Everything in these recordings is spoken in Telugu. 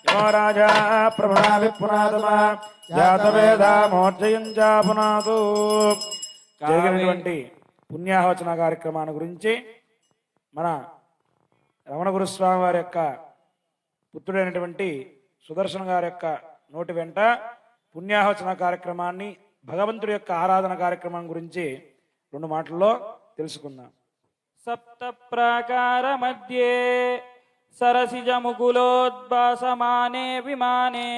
యమో రాజా ప్రభుణా విపునాదమా జాతవేదా మోర్జయంజా పునాదు. జరిగినటువంటి పుణ్యాహవచన కార్యక్రమాన్ని గురించి మన రమణ గురుస్వామి వారి యొక్క పుత్రుడైనటువంటి సుదర్శన గారి యొక్క నోటి వెంట పుణ్యాహవచన కార్యక్రమాన్ని, భగవంతుడి యొక్క ఆరాధన కార్యక్రమం గురించి 2 మాటల్లో తెలుసుకుందాం. సప్త ప్రాకార మధ్యే సరసిజ ముకులోద్భాసమానే విమానే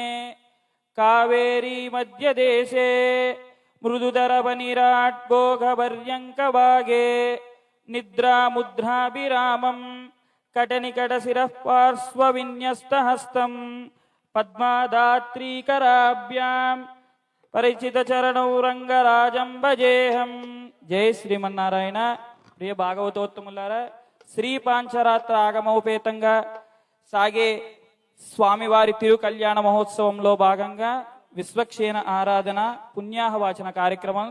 కావేరీ మధ్య దేశే మృదుధరవనిరాట్ భోగవర్యంక భాగే నిద్రాముద్రాభిరామం కటనికట శిరః పార్శ్వ విన్యస్తహస్తం పద్మాదాత్రీకరాభ్యాం పరిచిత చరణౌ రంగరాజం భజేహం. జై శ్రీమన్నారాయణ. ప్రియ భాగవతోత్తములారా, శ్రీ పాంచరాత్ర ఆగమోపేతంగా సాగే స్వామివారి తిరు కళ్యాణ మహోత్సవంలో భాగంగా విశ్వక్షేణ ఆరాధన పుణ్యాహవాచన కార్యక్రమం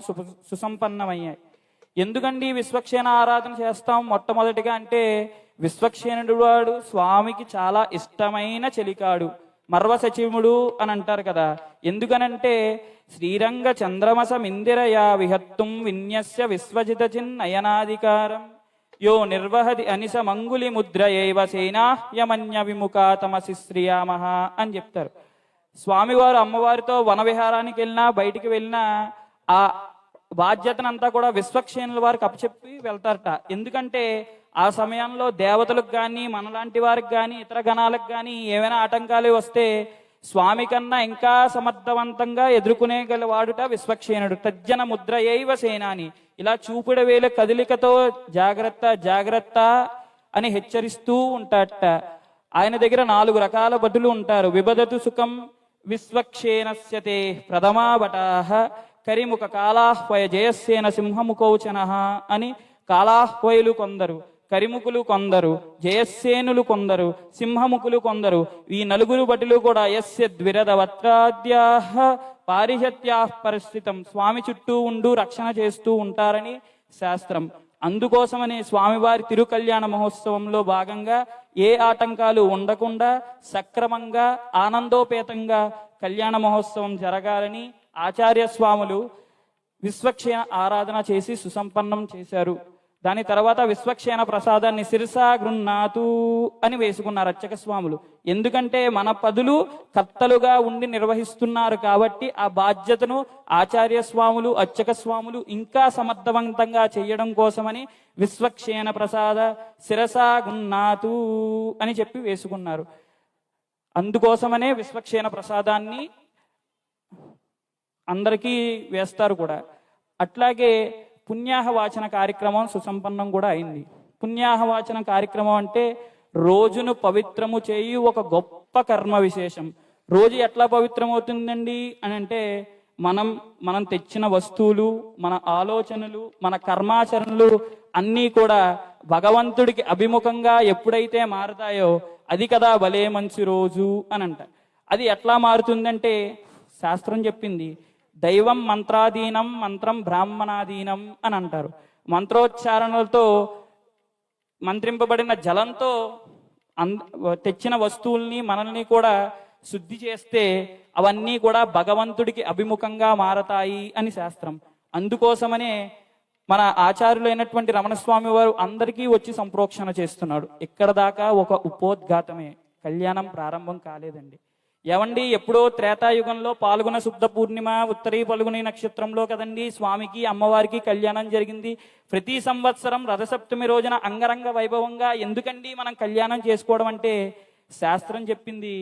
సుసంపన్నమయ్యాయి. ఎందుకండి విశ్వక్షేణ ఆరాధన చేస్తాం? మొట్టమొదటిగా అంటే విశ్వక్షేణుడు వాడు స్వామికి చాలా ఇష్టమైన చెలికాడు, మర్వ సచివుడు అని అంటారు కదా. ఎందుకనంటే శ్రీరంగ చంద్రమస మిందిరయా విహత్తుం విన్యస్య విశ్వజిత చిన్నయనాధికారం యో నిర్వహది అనిస మంగులి ముద్ర ఏవ సేనాహ్యమన్య విముఖా తమసి శ్రీయామహ అని చెప్తారు. స్వామివారు అమ్మవారితో వనవిహారానికి వెళ్ళినా బయటికి వెళ్ళినా ఆ బాధ్యతనంతా కూడా విశ్వక్షేణుల వారికి అప్పచెప్పి వెళ్తారట. ఎందుకంటే ఆ సమయంలో దేవతలకు కానీ మనలాంటి వారికి కానీ ఇతర గణాలకు కానీ ఏమైనా ఆటంకాలు వస్తే స్వామి కన్నా ఇంకా సమర్థవంతంగా ఎదుర్కొనేగలవాడుట విశ్వక్షేణుడు. తజ్జన ముద్ర ఏవ సేనాని, ఇలా చూపుడ వేల కదలికతో జాగ్రత్త జాగ్రత్త అని హెచ్చరిస్తూ ఉంటాడట. ఆయన దగ్గర 4 రకాల భటులు ఉంటారు. విబదతు సుఖం విశ్వక్షేణస్యతే ప్రథమా భటాః కరిముఖ కాలాహ్వయ జయస్సేన సింహముఖౌచన అని కాలాహ్వయులు కొందరు, కరిముఖులు కొందరు, జయస్సేనులు కొందరు, సింహముఖులు కొందరు. ఈ 4 భటులు కూడా యస్య ద్విరద వత్రాద్యాః పారిషత్యాః పరిస్థితం, స్వామి చుట్టూ ఉంటూ రక్షణ చేస్తూ ఉంటారని శాస్త్రం. అందుకోసమని స్వామివారి తిరు కళ్యాణ మహోత్సవంలో భాగంగా ఏ ఆటంకాలు ఉండకుండా సక్రమంగా ఆనందోపేతంగా కళ్యాణ మహోత్సవం జరగాలని ఆచార్య స్వాములు విశ్వక్షేణ ఆరాధన చేసి సుసంపన్నం చేశారు. దాని తర్వాత విశ్వక్షేణ ప్రసాదాన్ని శిరసా గృహ్ణాతు అని వేసుకున్నారు అర్చక స్వాములు. ఎందుకంటే మన పదులు కర్తలుగా ఉండి నిర్వహిస్తున్నారు కాబట్టి ఆ బాధ్యతను ఆచార్య స్వాములు అర్చక స్వాములు ఇంకా సమర్థవంతంగా చేయడం కోసమని విశ్వక్షేణ ప్రసాద శిరసా గృహ్ణాతు అని చెప్పి వేసుకున్నారు. అందుకోసమనే విశ్వక్షేణ ప్రసాదాన్ని అందరికీ వేస్తారు కూడా. అట్లాగే పుణ్యాహవాచన కార్యక్రమం సుసంపన్నం కూడా అయింది. పుణ్యాహవాచన కార్యక్రమం అంటే రోజును పవిత్రము చేయు ఒక గొప్ప కర్మ విశేషం. రోజు ఎట్లా పవిత్రమవుతుందండి అని అంటే మనం తెచ్చిన వస్తువులు, మన ఆలోచనలు, మన కర్మాచరణలు అన్నీ కూడా భగవంతుడికి అభిముఖంగా ఎప్పుడైతే మారతాయో అది కదా భలే మంచి రోజు అని అంట. అది ఎట్లా మారుతుందంటే శాస్త్రం చెప్పింది, దైవం మంత్రాధీనం మంత్రం బ్రాహ్మణాధీనం అని అంటారు. మంత్రోచ్చారణలతో మంత్రింపబడిన జలంతో తెచ్చిన వస్తువుల్ని మనల్ని కూడా శుద్ధి చేస్తే అవన్నీ కూడా భగవంతుడికి అభిముఖంగా మారతాయి అని శాస్త్రం. అందుకోసమనే మన ఆచార్యులైనటువంటి రమణస్వామి వారు అందరికీ వచ్చి సంప్రోక్షణ చేస్తున్నాడు. ఇక్కడ దాకా ఒక ఉపోద్ఘాతమే, కళ్యాణం ప్రారంభం కాలేదండి. ఏవండి, ఎప్పుడో త్రేతాయుగంలో పాల్గొన శుద్ధ పూర్ణిమ ఉత్తరీ పలుగుని నక్షత్రంలో కదండి స్వామికి అమ్మవారికి కళ్యాణం జరిగింది. ప్రతి సంవత్సరం రథసప్తమి రోజున అంగరంగ వైభవంగా ఎందుకండి మనం కళ్యాణం చేసుకోవడం అంటే శాస్త్రం చెప్పింది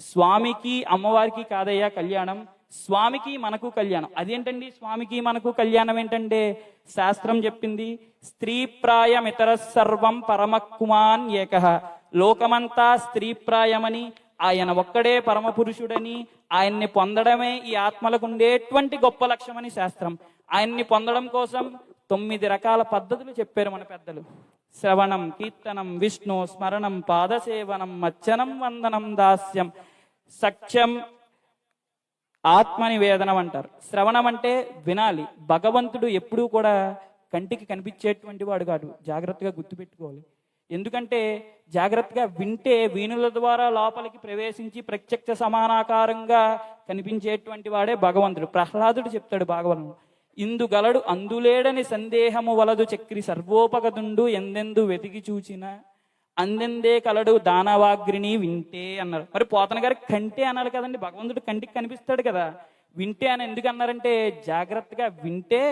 స్వామికి అమ్మవారికి కాదయ్యా కళ్యాణం, స్వామికి మనకు కళ్యాణం. అదేంటండి స్వామికి మనకు కళ్యాణం ఏంటంటే శాస్త్రం చెప్పింది స్త్రీప్రాయమితర సర్వం పరమకుమాన్ ఏకః, లోకమంతా స్త్రీప్రాయమని ఆయన ఒక్కడే పరమ పురుషుడని ఆయన్ని పొందడమే ఈ ఆత్మలకు ఉండేటువంటి గొప్ప లక్ష్యమని శాస్త్రం. ఆయన్ని పొందడం కోసం 9 రకాల పద్ధతులు చెప్పారు మన పెద్దలు. శ్రవణం, కీర్తనం, విష్ణు స్మరణం, పాదసేవనం, మచ్చనం, వందనం, దాస్యం, సఖ్యం, ఆత్మనివేదనం అంటారు. శ్రవణం అంటే వినాలి. భగవంతుడు ఎప్పుడూ కూడా కంటికి కనిపించేటువంటి వాడు కాదు, జాగ్రత్తగా గుర్తుపెట్టుకోవాలి. ఎందుకంటే జాగ్రత్తగా వింటే వీణుల ద్వారా లోపలికి ప్రవేశించి ప్రత్యక్ష సమానాకారంగా కనిపించేటువంటి వాడే భగవంతుడు. ప్రహ్లాదుడు చెప్తాడు భాగవతం, ఇందుగలడు అందులేడని సందేహము వలదు చక్రి సర్వోపగతుండు ఎందెందు వెతికి చూచిన అందెందే కలడు దానవాగ్రిని వింటే అన్నారు. మరి పోతన గారికి కంటే అన్నారు కదండి, భగవంతుడు కంటికి కనిపిస్తాడు కదా. వింటే అని ఎందుకు అన్నారంటే జాగ్రత్తగా వింటే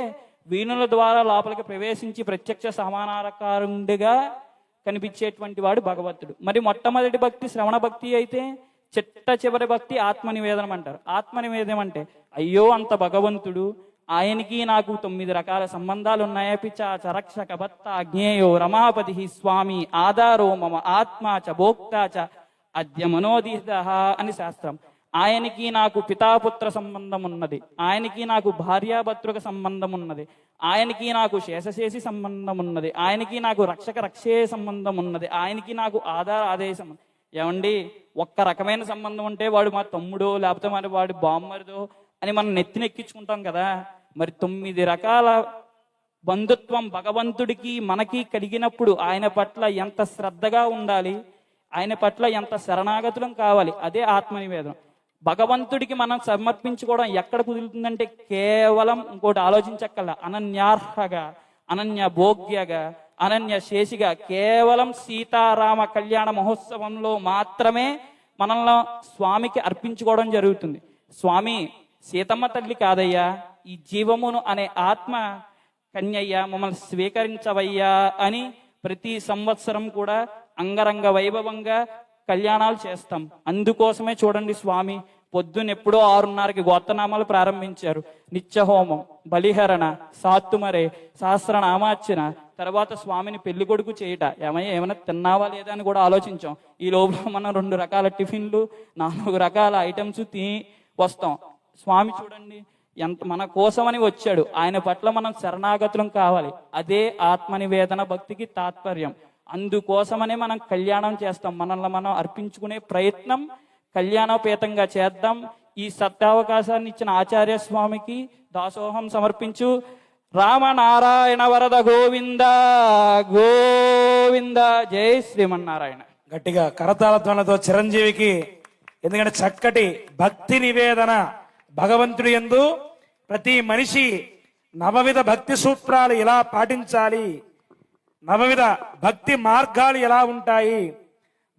వీణుల ద్వారా లోపలికి ప్రవేశించి ప్రత్యక్ష సమానాకారుడిగా కనిపించేటువంటి వాడు భగవంతుడు. మరి మొట్టమొదటి భక్తి శ్రవణ భక్తి అయితే, చిట్ట చివరి భక్తి ఆత్మనివేదనం అంటారు. ఆత్మనివేదనం అంటే అయ్యో అంత భగవంతుడు, ఆయనకి నాకు 9 రకాల సంబంధాలు ఉన్నాయి. పిచాచ రక్షక భర్త అజ్ఞేయో రమాపతి స్వామి ఆధారో మమ ఆత్మ చ భోక్త చ అద్య మనోదిత అని శాస్త్రం. ఆయనకి నాకు పితాపుత్ర సంబంధం ఉన్నది, ఆయనకి నాకు భార్యాభర్తృక సంబంధం ఉన్నది, ఆయనకి నాకు శేషశేషి సంబంధం ఉన్నది, ఆయనకి నాకు రక్షక రక్షే సంబంధం ఉన్నది, ఆయనకి నాకు ఆధార ఆదేశం. ఏమండి, ఒక్క రకమైన సంబంధం ఉంటే వాడు మా తమ్ముడో లేకపోతే మరి వాడు బామ్మరిదో అని మనం నెత్తినెక్కించుకుంటాం కదా. మరి 9 రకాల బంధుత్వం భగవంతుడికి మనకి కలిగినప్పుడు ఆయన పట్ల ఎంత శ్రద్ధగా ఉండాలి, ఆయన పట్ల ఎంత శరణాగతులం కావాలి. అదే ఆత్మనివేదనం. భగవంతుడికి మనం సమర్పించుకోవడం ఎక్కడ కుదురుతుందంటే కేవలం ఇంకోటి ఆలోచించక్కల్లా, అనన్యార్హగా, అనన్య భోగ్యగా, అనన్య శేషిగా కేవలం సీతారామ కళ్యాణ మహోత్సవంలో మాత్రమే మనల్ని స్వామికి అర్పించుకోవడం జరుగుతుంది. స్వామి సీతమ్మ తల్లి కాదయ్యా, ఈ జీవమును అనే ఆత్మ కన్యయ్యా, మమ్మల్ని స్వీకరించవయ్యా అని ప్రతి సంవత్సరం కూడా అంగరంగ వైభవంగా కళ్యాణాలు చేస్తాం. అందుకోసమే చూడండి స్వామి పొద్దునెప్పుడో 6:30కి గోత్రనామాలు ప్రారంభించారు. నిత్యహోమం, బలిహరణ, సాత్తుమరే, సహస్రనామార్చన, తర్వాత స్వామిని పెళ్లి కొడుకు చేయట. ఏమైనా తిన్నావా లేదా అని కూడా ఆలోచించాం. ఈ లోపల మనం 2 రకాల టిఫిన్లు, 4 రకాల ఐటమ్స్ తిని వస్తాం. స్వామి చూడండి ఎంత మన కోసమని వచ్చాడు. ఆయన పట్ల మనం శరణాగతులం కావాలి. అదే ఆత్మనివేదన భక్తికి తాత్పర్యం. అందుకోసమనే మనం కళ్యాణం చేస్తాం. మనల్ని మనం అర్పించుకునే ప్రయత్నం కళ్యాణోపేతంగా చేద్దాం. ఈ సత్యావకాశాన్ని ఇచ్చిన ఆచార్య స్వామికి దాసోహం సమర్పించు. రామనారాయణ వరద గోవింద గోవింద. జై శ్రీమన్నారాయణ. గట్టిగా కరతాళ ధ్వనులతో చిరంజీవికి. ఎందుకంటే చక్కటి భక్తి నివేదన భగవంతుడి యందు ప్రతి మనిషి నవవిధ భక్తి సూత్రాలు ఎలా పాటించాలి, నవవిధ భక్తి మార్గాలు ఎలా ఉంటాయి,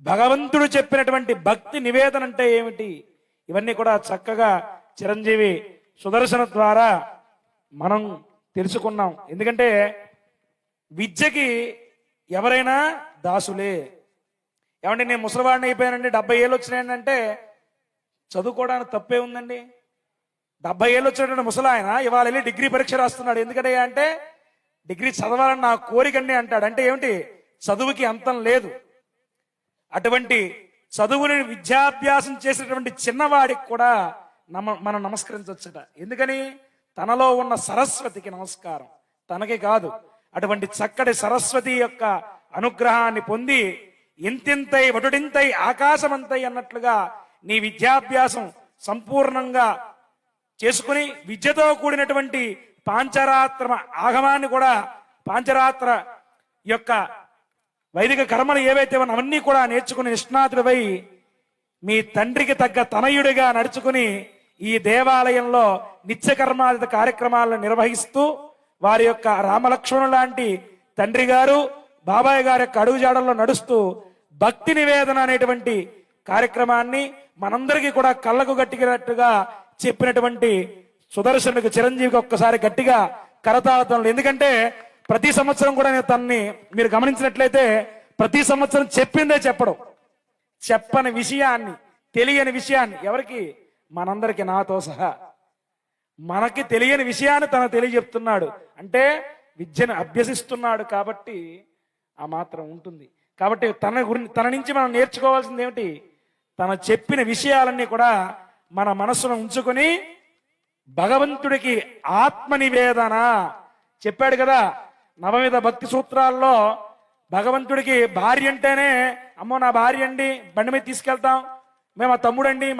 భగవంతుడు చెప్పినటువంటి భక్తి నివేదన అంటే ఏమిటి, ఇవన్నీ కూడా చక్కగా చిరంజీవి సుదర్శన ద్వారా మనం తెలుసుకున్నాం. ఎందుకంటే విద్యకి ఎవరైనా దాసులే. ఏమంటే నేను ముసలివాడిని అయిపోయానండి, 70 ఏళ్ళు వచ్చినాయంటే చదువుకోవడానికి తప్పే ఉందండి. 70 ఏళ్ళు వచ్చినటువంటి ముసలాయన ఇవాళ వెళ్ళి డిగ్రీ పరీక్ష రాస్తున్నాడు. ఎందుకంటే అంటే డిగ్రీ చదవాలని నా కోరికండి అంటాడు. అంటే ఏమిటి, చదువుకి అంతం లేదు. అటువంటి చదువుని విద్యాభ్యాసం చేసేటువంటి చిన్నవాడికి కూడా మనం నమస్కరించవచ్చట. ఎందుకని, తనలో ఉన్న సరస్వతికి నమస్కారం, తనకి కాదు. అటువంటి చక్కటి సరస్వతి యొక్క అనుగ్రహాన్ని పొంది ఇంతింతై వటుడింతై ఆకాశమంతై అన్నట్లుగా నీ విద్యాభ్యాసం సంపూర్ణంగా చేసుకుని విద్యతో కూడినటువంటి పాంచరాత్ర ఆగమాన్ని కూడా, పాంచరాత్ర యొక్క వైదిక కర్మలు ఏవైతే ఉన్నాయో అవన్నీ కూడా నేర్చుకుని నిష్ణాతుడిపై మీ తండ్రికి తగ్గ తనయుడిగా నడుచుకుని ఈ దేవాలయంలో నిత్యకర్మాదిత కార్యక్రమాలను నిర్వహిస్తూ వారి యొక్క రామలక్ష్మణుడు లాంటి తండ్రి గారు బాబాయ్ గారి యొక్క అడుగుజాడల్లో నడుస్తూ భక్తి నివేదన అనేటువంటి కార్యక్రమాన్ని మనందరికీ కూడా కళ్ళకు గట్టినట్టుగా చెప్పినటువంటి సుదర్శనుడికి చిరంజీవికి ఒక్కసారి గట్టిగా కరతాళతలు. ఎందుకంటే ప్రతి సంవత్సరం కూడా నేను తనని మీరు గమనించినట్లయితే ప్రతి సంవత్సరం చెప్పిందే చెప్పడం, చెప్పని విషయాన్ని, తెలియని విషయాన్ని ఎవరికి, మనందరికి, నాతో సహా మనకి తెలియని విషయాన్ని తను తెలియజెప్తున్నాడు. అంటే విద్యను అభ్యసిస్తున్నాడు కాబట్టి ఆ మాత్రం ఉంటుంది. కాబట్టి తన నుంచి మనం నేర్చుకోవాల్సింది ఏమిటి, తను చెప్పిన విషయాలన్నీ కూడా మన మనస్సును ఉంచుకొని భగవంతుడికి ఆత్మ నివేదన చెప్పాడు కదా. నవవిధ భక్తి సూత్రాల్లో భగవంతుడికి భార్య అంటేనే, అమ్మో నా భార్య అండి, బండి మీద తీసుకెళ్తాం, మేము ఆ తమ్ముడండి